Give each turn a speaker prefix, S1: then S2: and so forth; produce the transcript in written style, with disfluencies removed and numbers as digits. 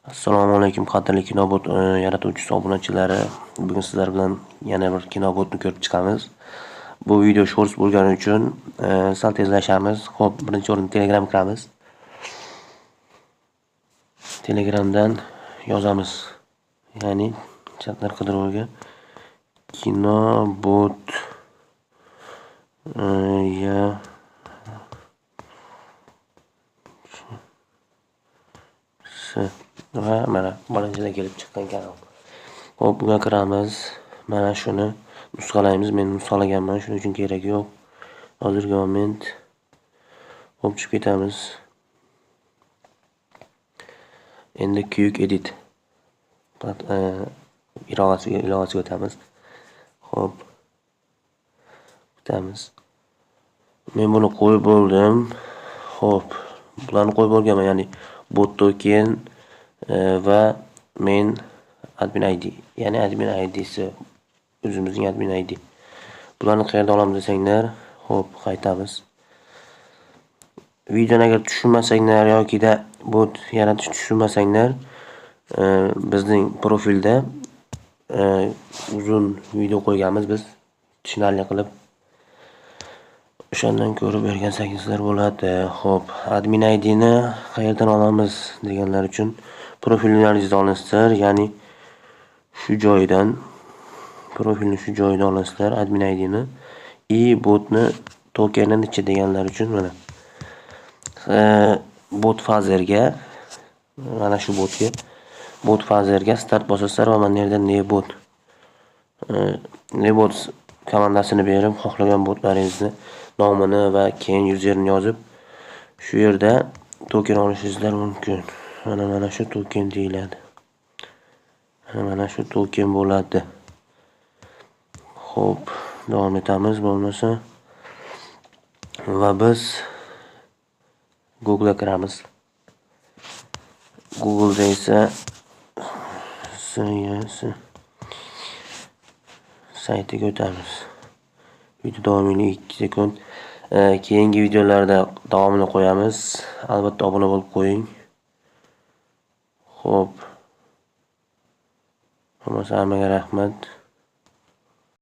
S1: Assalomu alaykum qadrli Kinobot yaratuvchisi obunachilari. Bugun sizlar bilan yana bir Kinobotni ko'rib chiqamiz. Bu video shorts bo'lgani uchun sal tezlashamiz. Xo'p, birinchi o'rinda Telegram kiramiz. Telegramdan yozamiz. Ya'ni chatlar qidiruviga Kinobot va mana birinchida kelib chiqqan kanal. Xo'p, bunga kiramiz. Mana shuni nusxalaymiz. Men nusxalaganman, shuning uchun kerak yo'q. Hozirgi moment. Xo'p, tushib ketamiz. Endi Quick Edit ilovasiga o'tamiz. Xo'p. O'tamiz. Men buni qo'yib bo'ldim. Xo'p, bularni qo'yib bo'lganman, ya'ni bot token va men admin ID, ya'ni admin IDsi o'zimizning admin ID. Bularni qayerdan olamiz desanglar, xo'p, qaytamiz. Videoni agar tushunmasanglar yoki-da bot yaratish tushunmasanglar, bizning profilda uzun video qo'yganmiz biz, tushunarli qilib. O'shandan ko'rib o'rgansangizlar bo'ladi. Xo'p, admin IDni qayerdan olamiz deganlar uchun profillaringizda olasizlar, ya'ni shu joydan, profilni shu joydan olasizlar admin IDni. Botni tokenini necha deganlar uchun mana bot fazerga, mana shu botga, bot fazerga start bosasizlar va mana yerda nebot komandasini berib, xohlagan botlaringizni nomini va keyin userni yozib, shu yerda token olishingizlar mumkin. Mana shu token deyiladi. Mana shu token bo'ladi. Xo'p, davom etamiz bo'lmasa. Va biz Google ga kiramiz. Google da esa saytiga o'tamiz. Video davomiylik 2 sekund. Keyingi videolarda davomini qo'yamiz. Albatta obuna bo'lib qo'ying. Xo'p. Hammaga rahmat.